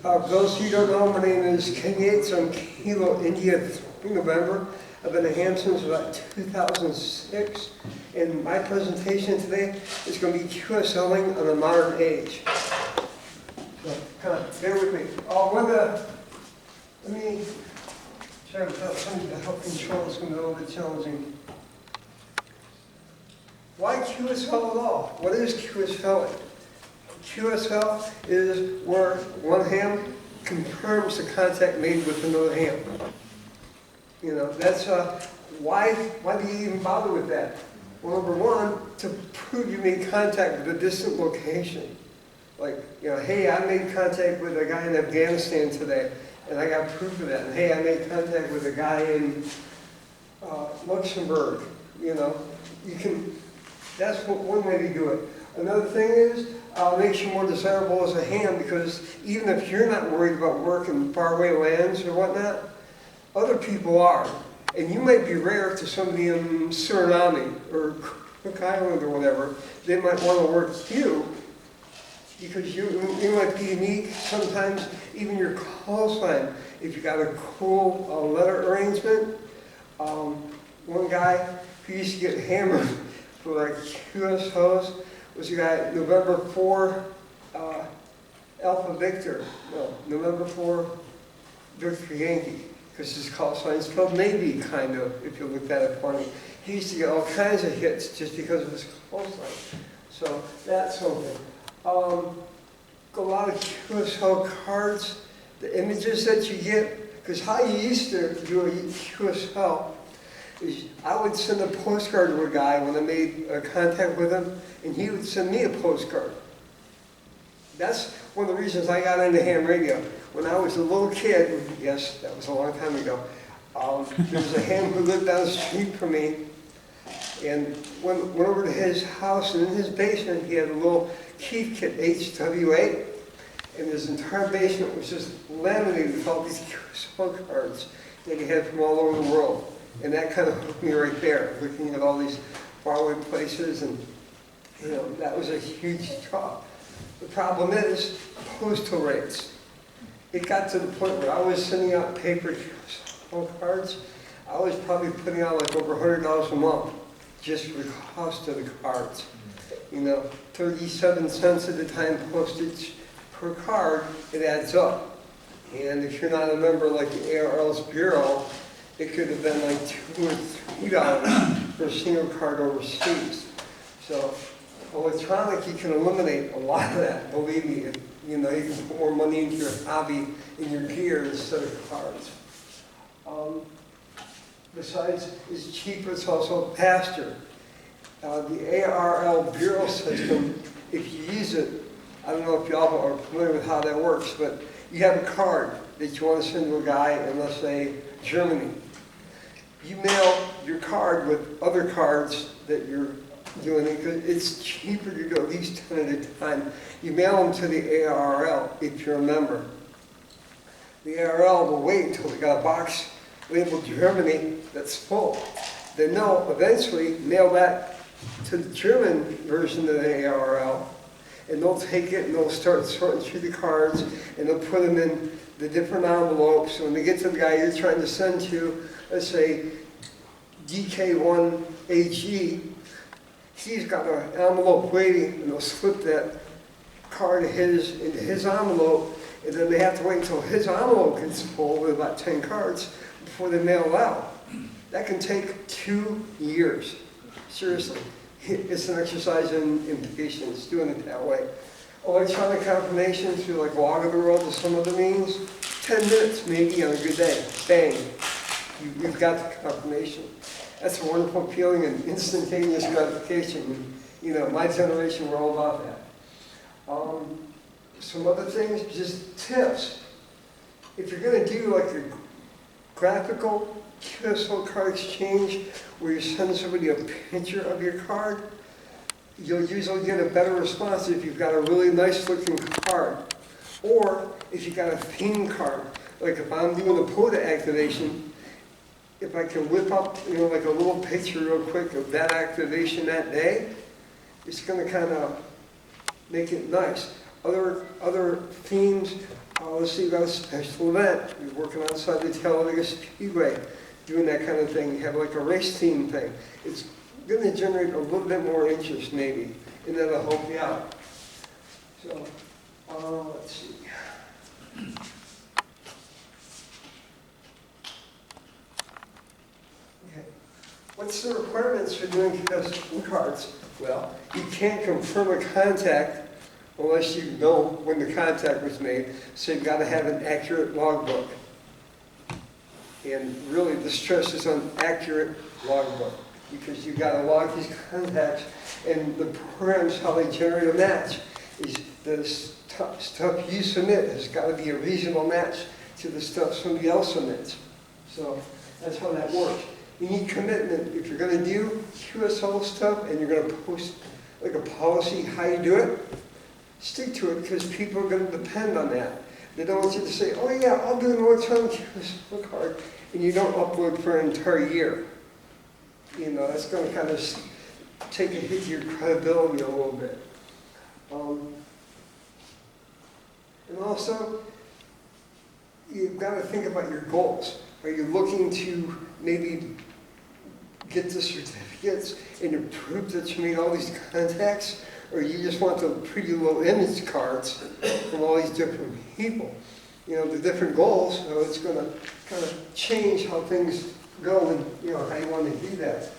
Those who don't know, my name is Ken Yates. I'm Kilo India 3 November. I've been a ham since about 2006. And my presentation today is going to be QSLing on the modern age. So, kind of bear with me. Let me try without something to help control. It's going to be a little bit challenging. Why QSL at all? What is QSLing? QSL is where one ham confirms the contact made with another ham. You know, that's why do you even bother with that? Well, number one, to prove you made contact with a distant location. Like, you know, hey, I made contact with a guy in Afghanistan today, and I got proof of that. And hey, I made contact with a guy in Luxembourg. You know, you can. That's one way to do it. Another thing is, makes you more desirable as a ham, because even if you're not worried about work in faraway lands or whatnot, other people are. And you might be rare to somebody in Suriname or Cook Island or whatever. They might want to work with you because you might be unique. Sometimes even your call sign, if you got a cool letter arrangement. One guy who used to get hammered for like QSOs was a guy, November 4, Alpha Victor. No, November 4, Victor Yankee, because his call sign is spelled Navy, kind of, if you look at it funny. He used to get all kinds of hits just because of his call sign. So that's something. A lot of QSO cards, the images that you get, because how you used to do a QSL is I would send a postcard to a guy when I made contact with him, and he would send me a postcard. That's one of the reasons I got into ham radio. When I was a little kid, yes, that was a long time ago, there was a ham who lived down the street from me, and went over to his house, and in his basement he had a little Keith Kit HW8, and his entire basement was just laminated with all these QSL cards that he had from all over the world. And that kind of hooked me right there, looking at all these faraway places, and you know, that was a huge draw. The problem is postal rates. It got to the point where I was sending out paper cards. I was probably putting out like over $100 a month just for the cost of the cards. You know, 37 cents at the time postage per card, it adds up. And if you're not a member like the ARL's Bureau, it could have been like $2 or $3 for a single card overseas. So electronic, you can eliminate a lot of that, believe me. You know, you can put more money into your hobby, in your gear, instead of cards. Besides, it's cheaper, it's also faster. The ARL Bureau system, if you use it, I don't know if y'all are familiar with how that works, but you have a card that you want to send to a guy in, let's say, Germany. You mail your card with other cards that you're doing it, because it's cheaper to do at least 10 at a time. You mail them to the ARL if you're a member. The ARL will wait until they got a box labeled Germany that's full. Then they'll eventually mail that to the German version of the ARL, and they'll take it and they'll start sorting through the cards, and they'll put them in the different envelopes. So when they get to the guy you're trying to send to, let's say DK1AG, he's got an envelope waiting, and they'll slip that card of his into his envelope, and then they have to wait until his envelope gets full with about 10 cards before they mail it out. That can take 2 years. Seriously. It's an exercise in patience, doing it that way. Electronic confirmation through like Log of the World or some other means, 10 minutes maybe on a good day. Bang. You've got the confirmation. That's a wonderful feeling and instantaneous gratification. And, you know, my generation, we're all about that. Some other things, just tips. If you're going to do like a graphical QSL card exchange where you send somebody a picture of your card, you'll usually get a better response if you've got a really nice looking card. Or if you've got a theme card. Like if I'm doing a POTA activation, if I can whip up, you know, like a little picture real quick of that activation that day, it's going to kind of make it nice. Other themes, let's see, about a special event. You're working outside the Talladega Speedway, doing that kind of thing. You have like a race theme thing. It's going to generate a little bit more interest maybe, and that'll help you out. So, let's see. Okay. What's the requirements for doing custom cards? Well, you can't confirm a contact unless you know when the contact was made, so you've got to have an accurate logbook. And really, the stress is on accurate logbook, because you've got to log these contacts, and the programs, how they generate a match, is the stuff you submit has got to be a reasonable match to the stuff somebody else submits. So that's how that works. You need commitment. If you're going to do QSL stuff and you're going to post like a policy how you do it, stick to it, because people are going to depend on that. They don't want you to say, oh yeah, I'll do an one-time QSL card, and you don't upload for an entire year. You know, that's going to kind of take a hit to your credibility a little bit. And also, you've got to think about your goals. Are you looking to maybe get the certificates and to prove that you made all these contacts? Or you just want the pretty little image cards from all these different people? You know, the different goals, so it's going to kind of change how things go and, you know, how you want to do that.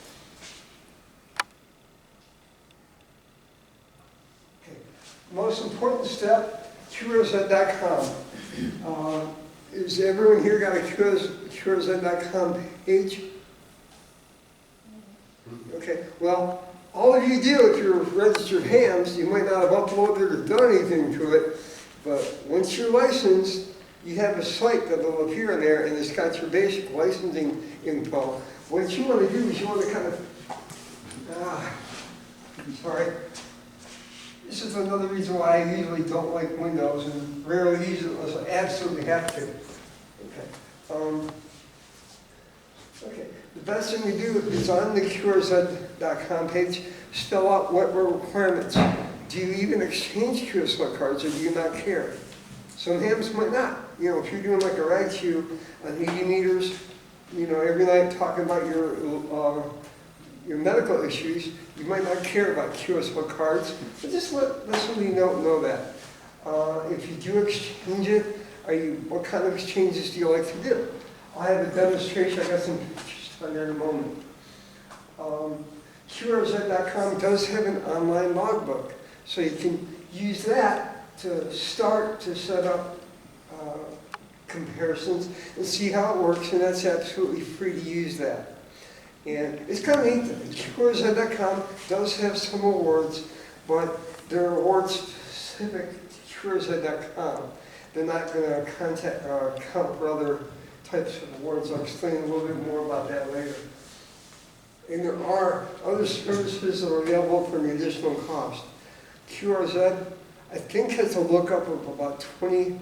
Okay. Most important step, QRZ.com. Is everyone here got a QRZ.com page? Okay, well, all of you do if you're registered hams. You might not have uploaded or done anything to it, but once you're licensed, you have a site that will appear in there, and it's got your basic licensing info. What you want to do is you want to kind of, sorry. This is another reason why I usually don't like Windows and rarely use it unless I absolutely have to. Okay. Okay. The best thing to do is on the QRZ.com page, spell out what were requirements. Do you even exchange QSL cards, or do you not care? Some hams might not. You know, if you're doing like a rag queue on 80 meters, you know, every night talking about your medical issues, you might not care about QSL cards, but just let somebody know that. If you do exchange it, what kind of exchanges do you like to do? I have a demonstration. I got some pictures on there in a moment. QRZ.com does have an online logbook, so you can use that to start to set up comparisons and see how it works, and that's absolutely free to use that. And it's kind of neat. QRZ.com does have some awards, but they're awards specific to QRZ.com. They're not going to count for other types of awards. I'll explain a little bit more about that later. And there are other services that are available for an additional cost. QRZ, I think, has a lookup of about 20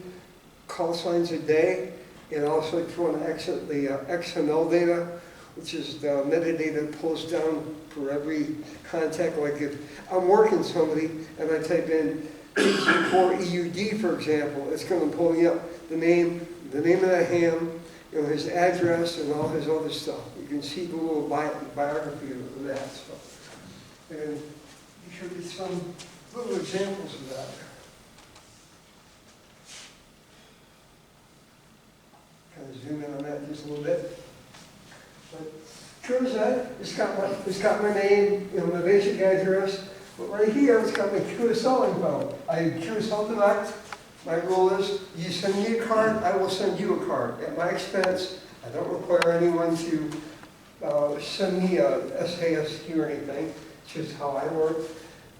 call signs a day, and also if you want to exit the XML data, which is the metadata that pulls down for every contact. Like if I'm working somebody and I type in AG4EUD, for example, it's going to pull me up the name of the ham, you know, his address, and all his other stuff. You can see the little biography of that stuff. And here are some little examples of that. Kind of zoom in on that just a little bit. But QRZ, it's got my name, you know, my basic address, but right here it's got my QSL info. I QSL Connect. My rule is, you send me a card, I will send you a card at my expense. I don't require anyone to send me a SAST or anything. It's just how I work.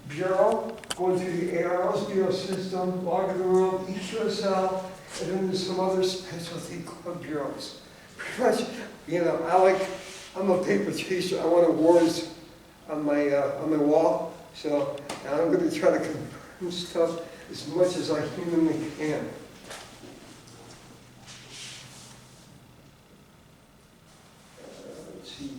Bureau, going through the ARL's Bureau system, log of the world, EQSL, and then there's some other specialty club bureaus. Pretty much, you know, I'm a paper chaser. I want awards on my wall. So I'm going to try to confirm stuff as much as I humanly can. Let's see.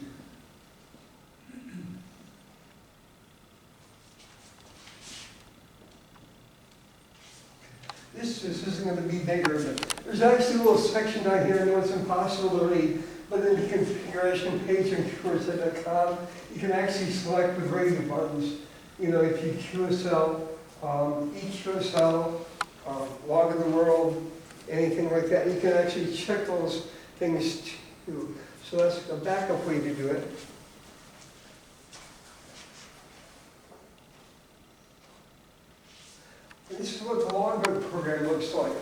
this isn't going to be bigger, but there's actually a little section down here. I know it's impossible to read, but in the configuration page on shorthand.com, you can actually select the grading buttons. You know, if you QSL, EQSL, log of the world, anything like that, you can actually check those things too. So that's a backup way to do it. And this is what the logbook program looks like.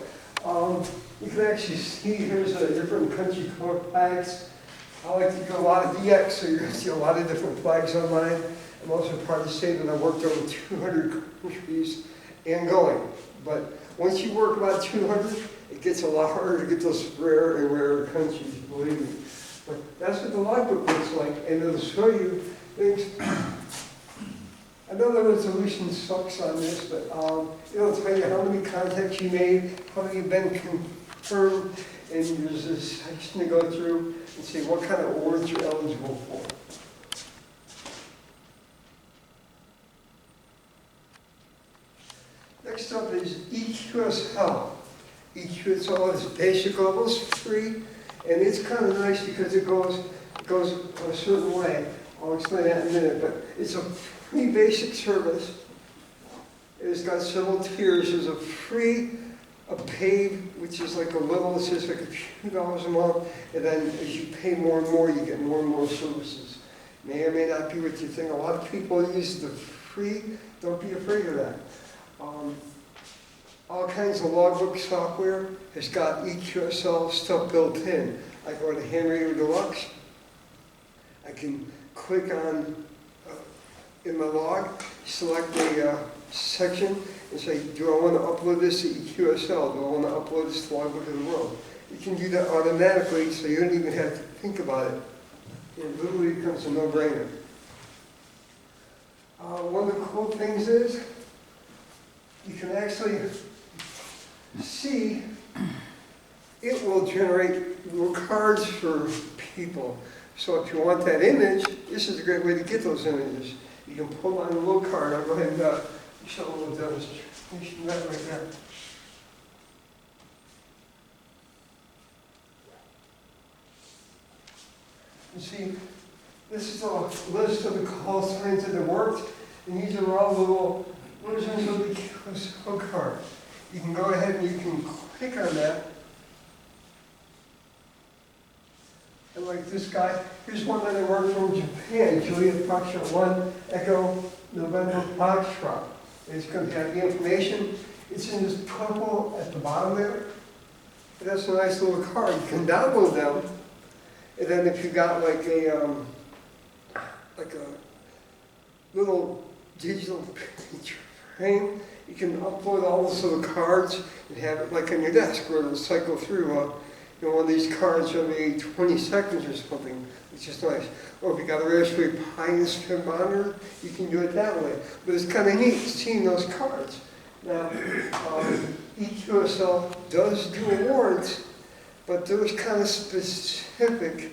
You can actually see here's the different country color flags. I like to do a lot of DX, so you're going to see a lot of different flags on mine. I'm also proud to say that I worked over 200 countries and going. But once you work about 200, it gets a lot harder to get those rarer and rarer countries, believe me. But that's what the logbook looks like, and it'll show you things. I know the resolution sucks on this, but it'll tell you how many contacts you made, how many have been confirmed, and there's this section to go through and see what kind of awards you're eligible for. Next up is EQSL. EQSL is basic levels, free, and it's kind of nice because it goes a certain way. I'll explain that in a minute, but it's a free basic service. It's got several tiers. There's a free, a paid, which is like a little, it's just like a few dollars a month, and then as you pay more and more, you get more and more services. May or may not be what you think. A lot of people use the free. Don't be afraid of that. All kinds of logbook software has got EQSL stuff built in. I go to Handwriter Deluxe. I can click on in my log, select a section, and say, do I want to upload this to EQSL? Do I want to upload this to Logbook of the World? You can do that automatically, so you don't even have to think about it. It literally becomes a no-brainer. One of the cool things is, you can actually see it will generate little cards for people. So if you want that image, this is a great way to get those images. You can pull on a little card. I'll go ahead and show a little demonstration of that right now. You see, this is a list of the call signs that have worked, and these are all little versions of the QSL card. You can go ahead and you can click on that. And like this guy, here's one that I worked from Japan, Juliet Foxtrot 1, Echo, November Foxtrot. And it's going to have the information. It's in this purple at the bottom there. And that's a nice little card. You can download them. And then if you got like a little digital picture frame, you can upload all those little cards and have it like on your desk where it'll cycle through one of these cards every 20 seconds or something, which is nice. Or if you got a Raspberry Pi instant monitor, you can do it that way. But it's kind of neat seeing those cards. Now, EQSL does do awards, but they're kind of specific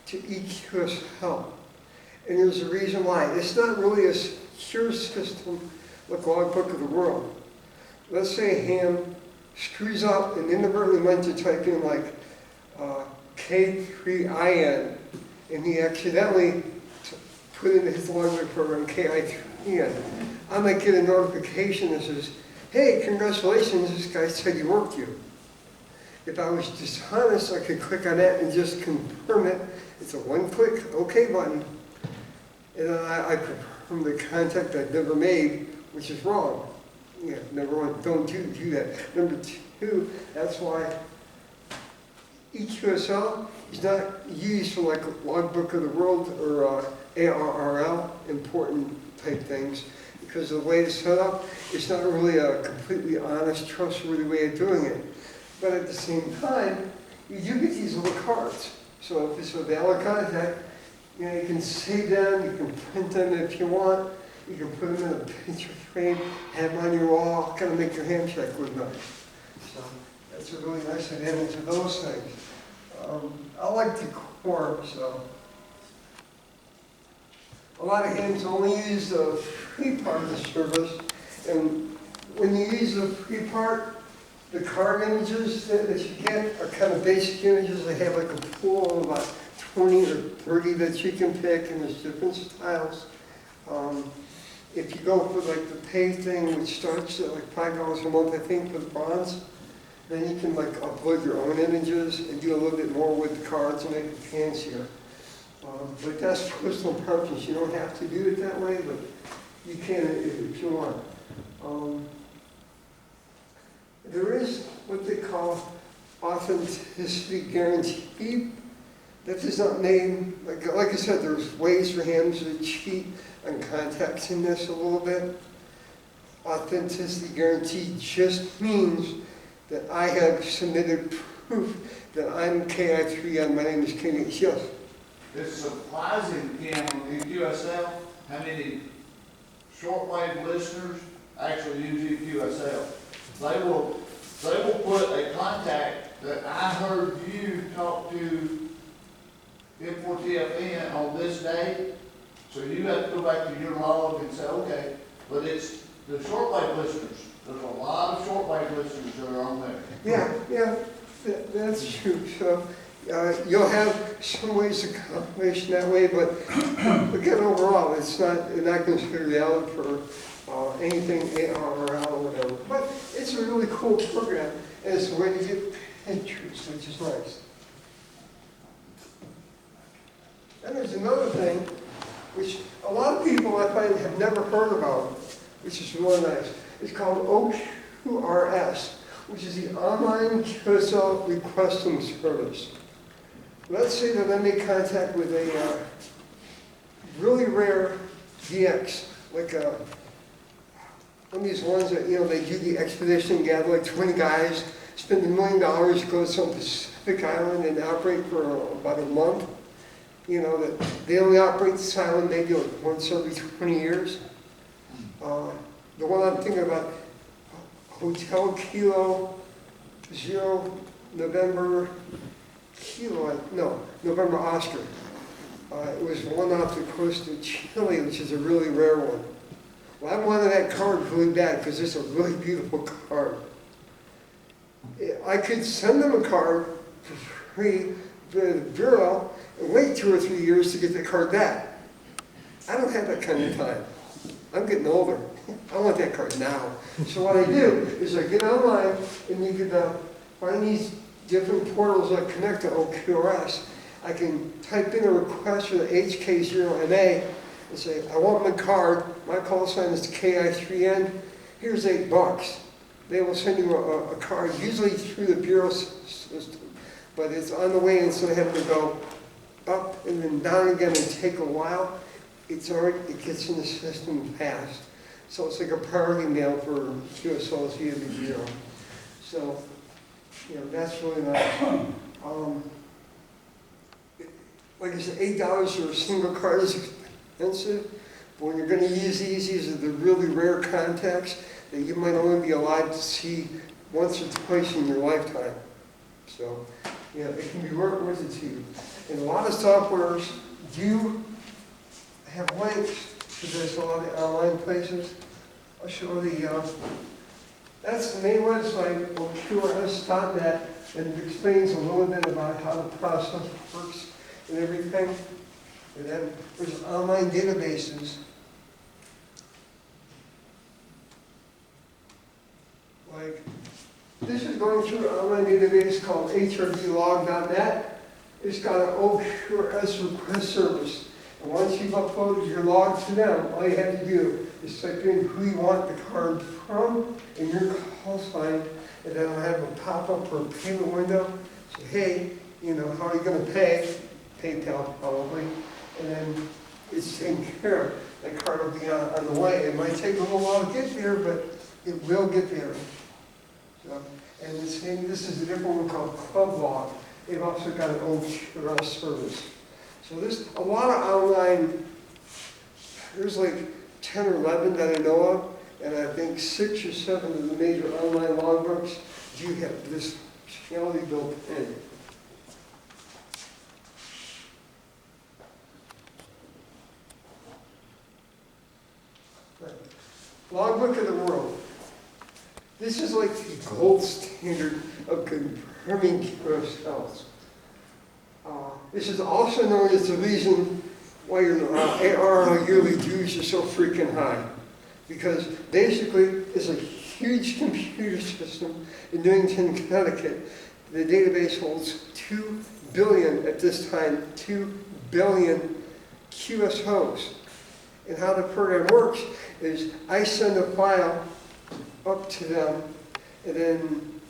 to EQSL. And there's a reason why. It's not really a secure system like Logbook of the World. Let's say a ham screws up and inadvertently went to type in like K3IN, and he accidentally put in his logbook program KI3N. I might get a notification that says, hey, congratulations, this guy said he worked you. If I was dishonest, I could click on that and just confirm it. It's a one-click OK button. And then I confirm the contact I've never made, which is wrong. Yeah, number one, don't do that. Number two, that's why EQSL is not used for like Logbook of the World or ARRL, important type things, because the way it's set up, it's not really a completely honest, trustworthy way of doing it. But at the same time, you do get these little cards. So if it's a valid contact, you can save them, you can print them if you want, you can put them in a picture frame, have them on your wall, kind of make your handshake look nice. So that's a really nice advantage of those things. I like decor, so a lot of hands only use the free part of the service, and when you use the free part, The card images that you get are kind of basic images. They have like a pool of about 20 or 30 that you can pick, and there's different styles. If you go for like the pay thing, which starts at like $5 a month, I think, with bronze, then you can like upload your own images and do a little bit more with the cards and make it fancier. But that's personal preference. You don't have to do it that way, but you can if you want. There is what they call authenticity guarantee. That does not mean, like I said, there's ways for him to cheat on contacting this a little bit. Authenticity guarantee just means that I have submitted proof that I'm KI3 and my name is Kenny. Yes? It's surprising, Ken, in QSL, how many shortwave listeners actually use QSL. They will put a contact that I heard you talk to M4TFN on this day, so you have to go back to your log and say, okay, but it's the shortwave listeners. There's a lot of shortwave listeners that are on there. Yeah, that's true. So you'll have some ways of confirmation that way, but again, overall, it's not considered valid for anything ARRL or whatever. But it's a really cool program, and it's a way to get pictures, which is nice. And there's another thing, which a lot of people I find have never heard about, which is really nice. It's called OQRS, which is the Online QSL Requesting Service. Let's say that I make contact with a really rare DX, like one of these ones that, they do the expedition, gather like 20 guys, spend $1 million, go to some Pacific island and operate for about a month. That they only operate this island maybe like once every 20 years. The one I'm thinking about, Hotel Kilo 0 November Kilo, no, November Oscar. It was one off the coast of Chile, which is a really rare one. Well, I wanted that card really bad because it's a really beautiful card. I could send them a card for free to the Bureau and wait 2 or 3 years to get the card back. I don't have that kind of time. I'm getting older. I want that card now. So what I do is I get online and you can find these different portals that connect to OQRS. I can type in a request for the HK0MA and say, I want my card. My call sign is KI3N. Here's $8. They will send you a card, usually through the Bureau system, but it's on the way, and so they have to go up and then down again and take a while. It gets in the system fast. So it's like a priority mail for QSLs via the Bureau. So, that's really nice. Like I said, $8 for a single card is expensive, but when you're going to use these are the really rare contacts that you might only be allowed to see once or twice in your lifetime. So, it can be worth it to you. And a lot of softwares do have links to this, a lot of the online places. I'll show that's the main website, QRS.net, and it explains a little bit about how the process works and everything. And then there's online databases. Like, this is going through an online database called hrdlog.net. It's got an OQRS request service. And once you've uploaded your log to them, all you have to do is type in who you want the card from and your call sign, and then I'll have a pop-up or a payment window. Say, hey, how are you going to pay? PayPal probably. And then it's taken care of. That card will be on the way. It might take a little while to get there, but it will get there. So, and this is a different one called Club Log. They've also got an OQRS service. So there's a lot of online, there's like 10 or 11 that I know of, and I think 6 or 7 of the major online logbooks do have this functionality built in. Right. Logbook of the World. This is like the gold standard of confirming QSLs. This is also known as the reason why your ARL yearly dues are so freaking high. Because basically, it's a huge computer system in Newington, Connecticut. The database holds 2 billion, at this time, 2 billion QSOs. And how the program works is I send a file up to them, and then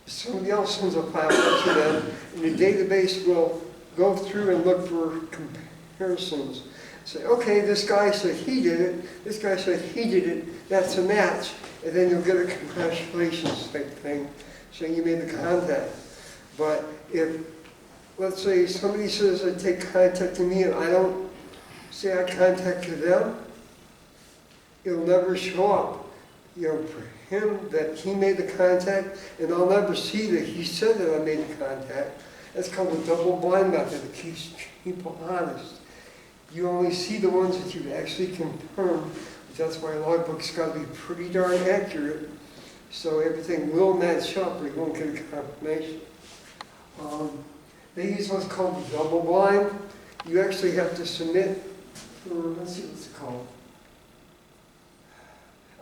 somebody else sends a file up to them, and the database will go through and look for comparisons. Say, okay, this guy said he did it, this guy said he did it, that's a match. And then you'll get a congratulations type thing, saying you made the contact. But if, let's say somebody says they take contact to me and I don't say I contacted them, it'll never show up. You know, for him that he made the contact, and I'll never see that he said that I made the contact. That's called the double-blind method. It keeps people honest. You only see the ones that you've actually confirmed. That's why a logbook's got to be pretty darn accurate, so everything will match up, or you won't get a confirmation. They use what's called double-blind. You actually have to submit, let's see what's it called,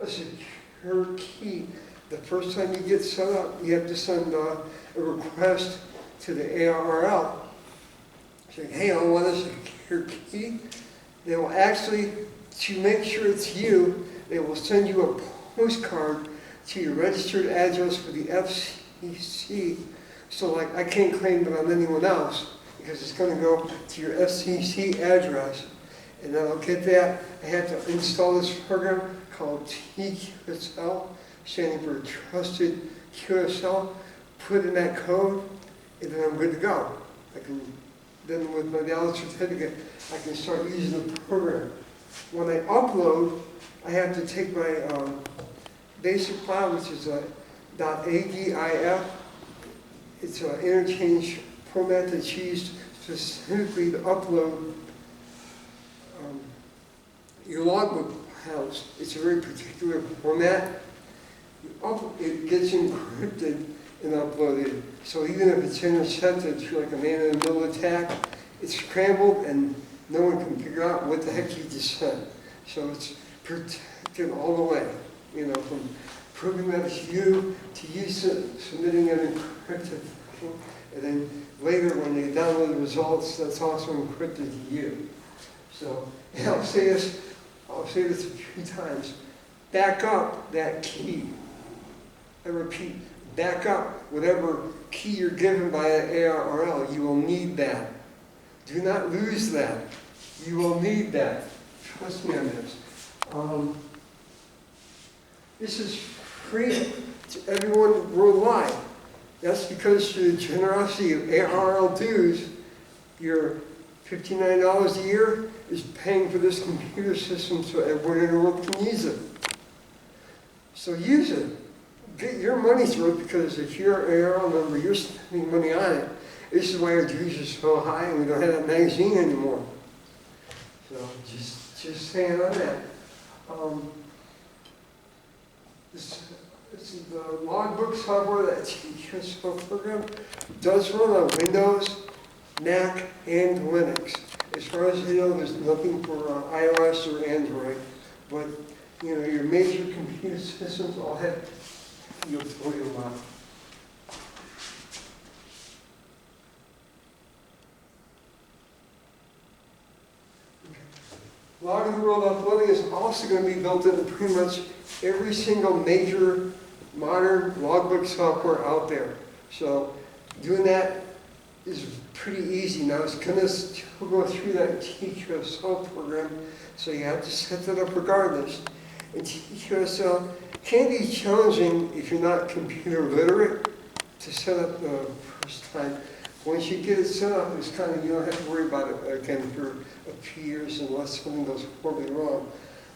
a secure key. The first time you get set up, you have to send a request to the ARL, saying, hey, I want a secure key. They will actually, to make sure it's you, they will send you a postcard to your registered address for the FCC. So like, I can't claim that I'm anyone else, because it's going to go to your FCC address. And then I'll get that. I have to install this program called TQSL, standing for Trusted QSL, put in that code, and then I'm good to go. Then with my valid certificate, I can start using the program. When I upload, I have to take my basic file, which is a .agif. It's an interchange format that's used specifically to upload your logbook files. It's a very particular format. It gets encrypted and uploaded. So even if it's intercepted through like a man-in-the-middle attack, it's scrambled and no one can figure out what the heck you just sent. So it's protected all the way, you know, from proving that it's you to you submitting an encrypted thing, and then later when they download the results, that's also encrypted to you. So, and I'll say this a few times, back up that key. I repeat, back up whatever key you're given by an ARL. You will need that. Do not lose that. You will need that. Trust me on this. This is free to everyone worldwide. That's because through the generosity of ARL dues, your $59 a year is paying for this computer system so everyone in the world can use it. So use it. Get your money's worth, because if you're an ARL member, you're spending money on it. This is why our dues are so high and we don't have that magazine anymore. So just saying on that. This is the logbook software that TQSL program does run on Windows, Mac, and Linux. As far as you know, there's nothing for iOS or Android, but you know, your major computer systems all have utility lot. Log of the World Uploading is also going to be built into pretty much every single major modern logbook software out there. So doing that is pretty easy. Now it's going to still go through that TQSL program, so you have to set that up regardless. And TQSL can be challenging if you're not computer literate to set up the first time. Once you get it set up, it's kind of, you don't have to worry about it again for a few years unless something goes horribly wrong.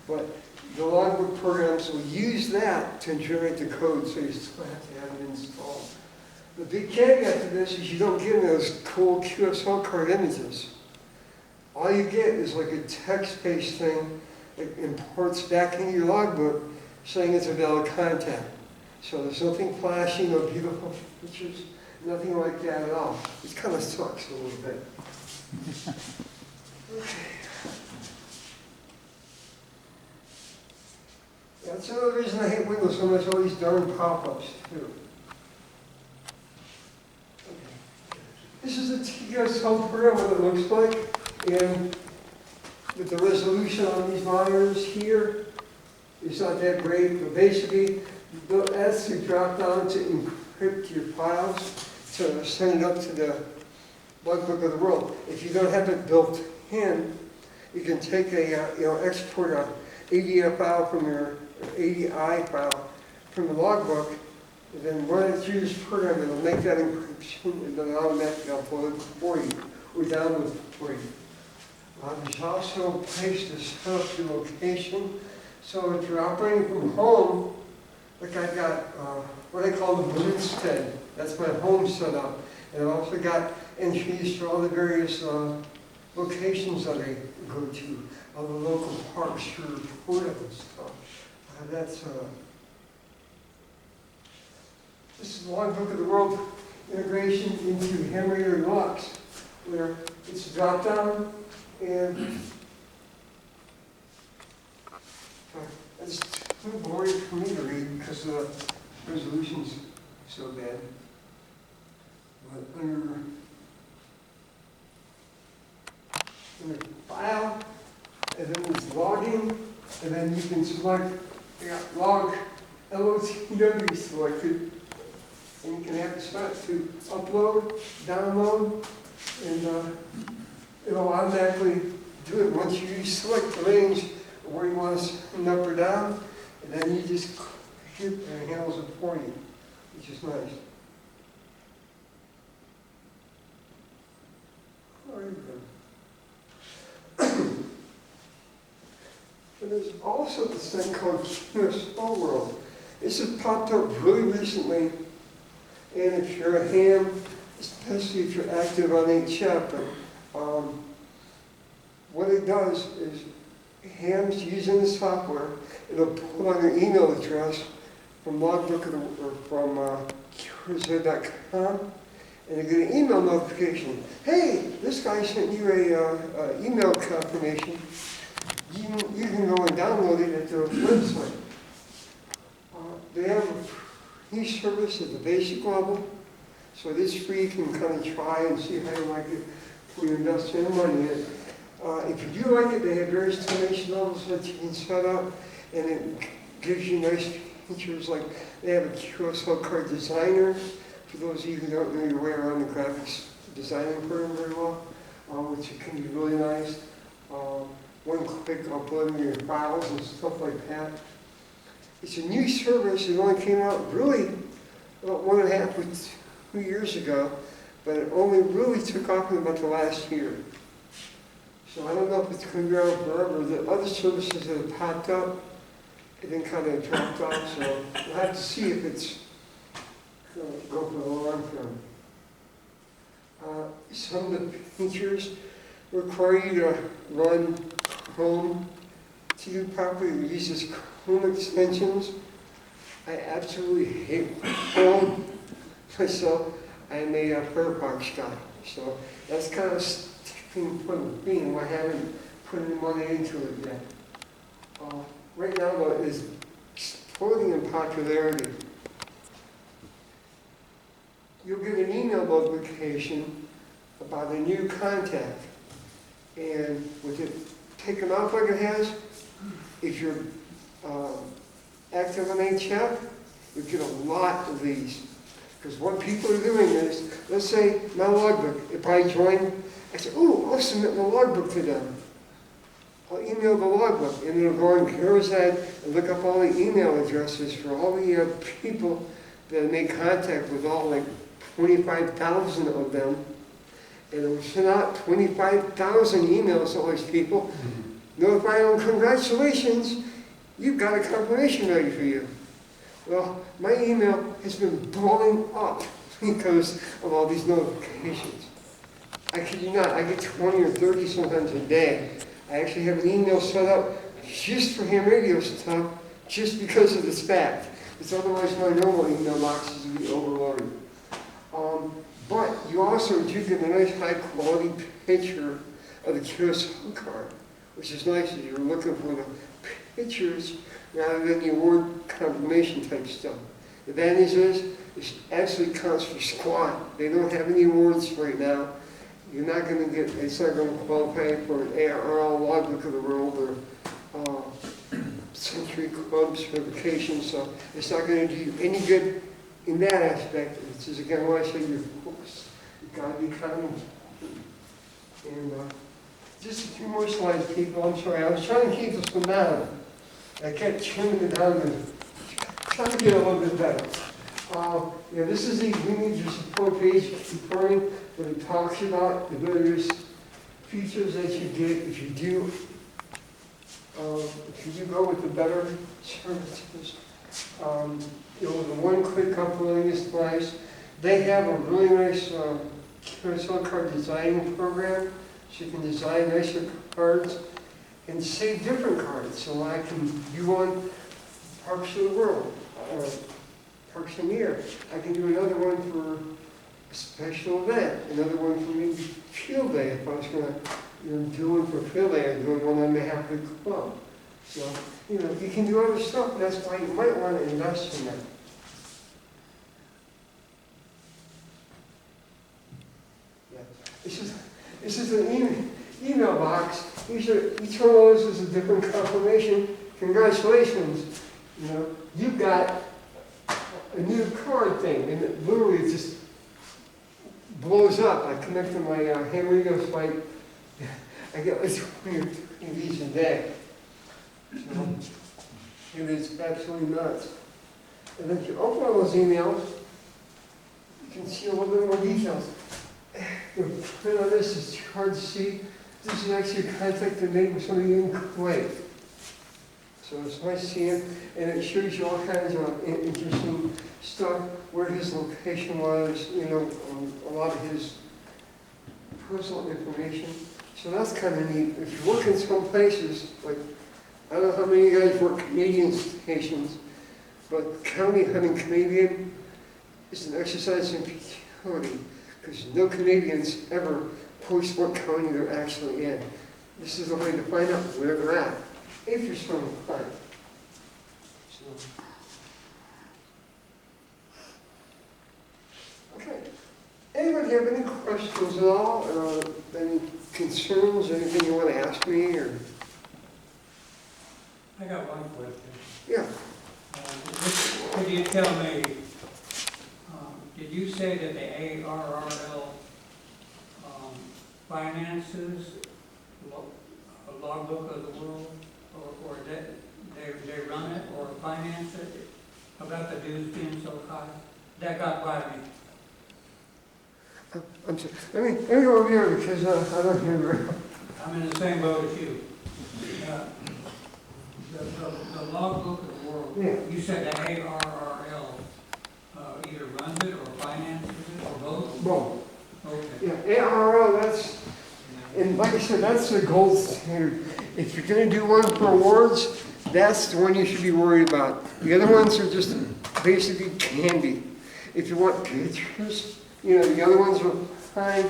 But the logbook programs will use that to generate the code, so you still have to have it installed. The big caveat to this is you don't get those cool QSL card images. All you get is like a text-based thing that imports back into your logbook saying it's a valid contact. So there's nothing flashy, no beautiful pictures, nothing like that at all. It kind of sucks a little bit. Okay. That's another reason I hate Windows so much, all these darn pop-ups too. This is a TS home program, what it looks like, and with the resolution on these monitors here, it's not that great, but basically, that's the drop down to encrypt your files, to send it up to the logbook of the world. If you don't have it built in, you can take export a ADF file from your ADI file from the logbook, and then run it through this program, it'll make that encryption, and then automatically upload it for you, or download it for you. There's also a place to set up your location. So if you're operating from home, like I've got what I call the Bluestead, that's my home setup. And I've also got entries for all the various locations that I go to, all the local parks for reporting and stuff. This is the logbook of the world integration into Hammer and Lux, where it's a drop down and it's too boring for me to read because the resolution's so bad. But under file, and then there's logging, and then you can select, I got log LOTW selected, and you can have it set to upload, download, and it'll automatically do it once you select the range of where you want to send up or down, and then you just hit and it handles it for you, which is nice. And there's also this thing called QSO World. This has popped up really recently, and if you're a ham, especially if you're active on HF, what it does is hams using the software, it'll pull on your email address from logbook or from QSO.com, and you get an email notification. Hey, this guy sent you a email confirmation. You can go and download it at their website. They have a free service at the basic level, so it is free. You can kind of try and see how you like it before you invest any money in it. If you do like it, they have various donation levels that you can set up, and it gives you nice features like they have a QSL card designer, for those of you who don't know your way around the graphics designing program very well, which can be really nice. One-click uploading your files and stuff like that. It's a new service. It only came out really about 1.5 to 2 years ago, but it only really took off in about the last year. So I don't know if it's going to be around forever. The other services that have popped up, it then kind of dropped off, so we'll have to see if it's going to go for the long term. Some of the features require you to run Chrome to do properly. We use this Chrome extensions. I absolutely hate Chrome myself. I'm a Firefox guy, so that's kind of sticking point with me, and I haven't put any money into it yet. Right now, though, it is exploding in popularity. You'll get an email notification about a new contact. And with it taken off like it has, if you're active on HF, you get a lot of these. Because what people are doing is, let's say my logbook, if I join, I say, oh, I'll submit my logbook to them. I'll email the logbook, and it'll go on Carousel and look up all the email addresses for all the people that I made contact with, all like 25,000 of them. And it will send out 25,000 emails to all these people, notifying them, congratulations, you've got a confirmation ready for you. Well, my email has been blowing up because of all these notifications. I kid you not, I get 20 or 30 sometimes a day. I actually have an email set up just for ham radio stuff, just because of this fact. because otherwise my normal email boxes will be overloaded. But you also do get a nice high quality picture of the QSL card, which is nice if you're looking for the pictures rather than the award confirmation type stuff. The advantage is, it actually counts for squat. They don't have any awards right now. You're not going to get, it's not going to qualify for an ARL Logbook of the World or Century Club certification, so it's not going to do you any good in that aspect. It's just again why I say you're focused. You've got to be kind. And just a few more slides, people. I'm sorry, I was trying to keep this one down. I kept trimming it down and trying to get a little bit better. Yeah, this is the image support page referring that it talks about the various features that you get if you do go with the better services. The one-click uploading is nice. They have a really nice QSL card designing program, so you can design nicer cards and save different cards. So I can do one Parks of the World, Parks in the Year. I can do another one for a special event, another one for maybe field day. If I was going to do one for field day, I'm doing one on behalf of the club. So, you can do other stuff. That's why you might want to invest in that. Yeah. This is an email box. Each one of those is a different confirmation. Congratulations. You've got a new card thing, and it literally just blows up. I connect to my ham radio site. I get like 20 of these a day. So, it is absolutely nuts. And then if you open all those emails, you can see a little bit more details. The print on this is hard to see. This is actually a contact I made with somebody in Kuwait. So it's nice seeing, and it shows you all kinds of interesting stuff, where his location was, a lot of his personal information. So that's kind of neat. If you work in some places, like, I don't know how many of you guys work Canadian stations, but county hunting Canadian is an exercise in futility, because no Canadians ever post what county they're actually in. This is a way to find out where they're at, if you're so inclined. Okay. Anybody have any questions at all? Any concerns? Anything you want to ask me? Or? I got one question. Yeah. Could you tell me, did you say that the ARRL finances a logbook of the world, or they run it or finance it, about the dues being so high? That got by me. I'm sorry. Let me go over here because I don't hear very well. I'm in the same boat as you. The logbook of the world, Yeah. you said the ARRL either runs it or finances it or both? Both. Okay. Yeah, ARL, and like I said, that's the gold standard. If you're going to do one for awards, that's the one you should be worried about. The other ones are just basically candy. If you want pictures, the other ones are fine.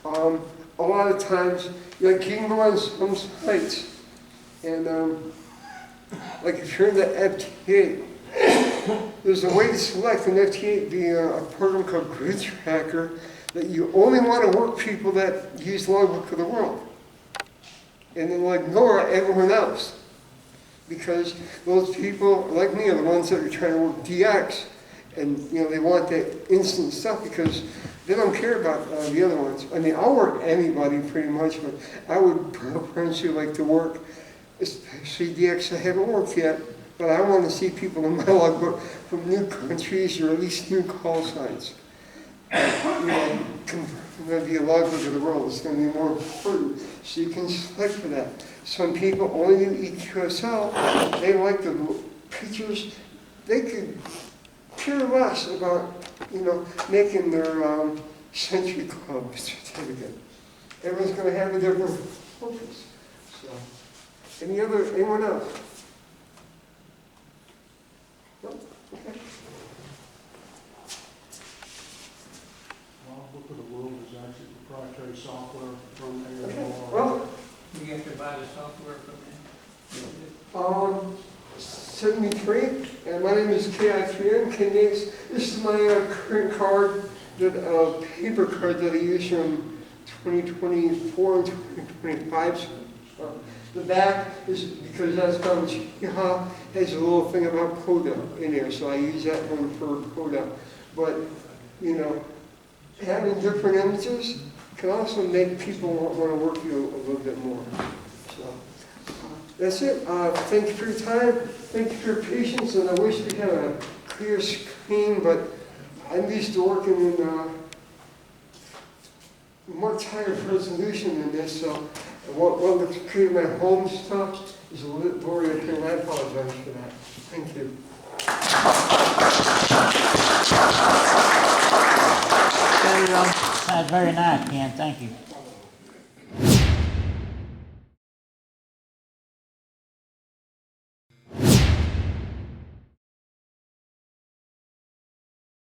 A lot of times, you can go on some sites, and like if you're in the FTA, there's a way to select an FTA via a program called Grid Tracker, that you only want to work people that use Logbook of the World. And then ignore everyone else. Because those people, like me, are the ones that are trying to work DX. And they want that instant stuff because they don't care about the other ones. I mean, I'll work anybody pretty much, but I would preferentially like to work, especially DX. I haven't worked yet, but I want to see people in my logbook from new countries or at least new call signs. Going to be a logbook of the world. It's going to be more important, so you can select for that. Some people only do EQSL. They like the pictures. They could care less about, making their Century Club certificate. Everyone's going to have a different focus. So, anyone else? No? Okay. 73, and my name is KI3N, K-Nates. This is my current card, paper card that I use from 2024 and 2025. The back is, because that's from Chiha, has a little thing about Coda in there, so I use that one for Coda. But, you know, having different images can also make people want to work you a little bit more. So that's it. Thank you for your time. Thank you for your patience, and I wish we had a clear screen, but I'm used to working in much higher resolution than this, so what looks clear in my home stuff is a little bit blurry up here, and I apologize for that. Thank you. That's very nice, Ken, thank you.